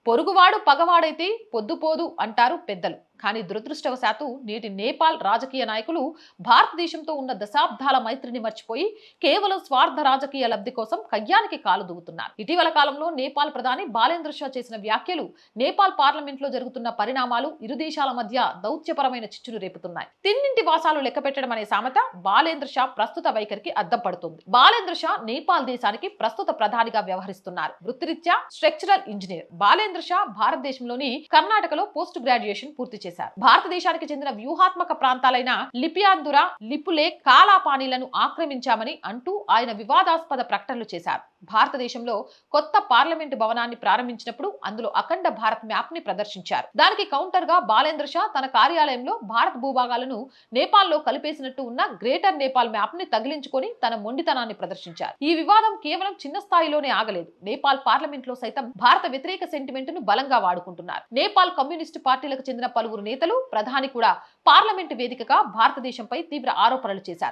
పొరుగువాడు పగవాడైతే పొద్దుపోదు అంటారు పెద్దలు. కానీ దురదృష్టవశాత్తు నేటి నేపాల్ రాజకీయ నాయకులు భారతదేశంతో ఉన్న దశాబ్దాల మైత్రిని మర్చిపోయి కేవలం స్వార్థ రాజకీయ లబ్ధి కోసం కయ్యానికి కాలు దూవుతున్నారు. ఇటీవల కాలంలో నేపాల్ ప్రధాని బాలేంద్ర షా చేసిన వ్యాఖ్యలు, నేపాల్ పార్లమెంట్ లో జరుగుతున్న పరిణామాలు ఇరు దేశాల మధ్య దౌత్యపరమైన చిచ్చును రేపుతున్నాయి. తిన్నింటి వాసాలు లెక్క పెట్టడం అనే సామెత బాలేంద్ర షా ప్రస్తుత వైఖరికి అద్దం పడుతుంది. బాలేంద్ర షా నేపాల్ దేశానికి ప్రస్తుత ప్రధానిగా వ్యవహరిస్తున్నారు. వృత్తిరీత్యా స్ట్రక్చరల్ ఇంజనీర్ బాలేంద్ర షా భారతదేశంలోని కర్ణాటకలో పోస్ట్ గ్రాడ్యుయేషన్ పూర్తి చేశారు. భారతదేశానికి చెందిన వ్యూహాత్మక ప్రాంతాలైన లిపియాందుర, లిపులేక్, కాలాపానీలను ఆక్రమించామని అంటూ ఆయన వివాదాస్పద ప్రకటనలు చేశారు. భారతదేశంలో కొత్త పార్లమెంటు భవనాన్ని ప్రారంభించినప్పుడు అందులో అఖండ భారత్ మ్యాప్ ని ప్రదర్శించారు. దానికి కౌంటర్ గా బాలేంద్ర షా తన కార్యాలయంలో భారత్ భూభాగాలను నేపాల్ లో కలిపేసినట్టు ఉన్న గ్రేటర్ నేపాల్ మ్యాప్ ని తగిలించుకొని తన మొండితనాన్ని ప్రదర్శించారు. ఈ వివాదం కేవలం చిన్న స్థాయిలోనే ఆగలేదు. నేపాల్ పార్లమెంట్ లో సైతం భారత వ్యతిరేక సెంటిమెంట్ ను బలంగా వాడుకుంటున్నారు. నేపాల్ కమ్యూనిస్టు పార్టీలకు చెందిన పలువురు నేతలు, ప్రధాని కూడా పార్లమెంటు వేదికగా భారతదేశంపై తీవ్ర ఆరోపణలు చేశారు.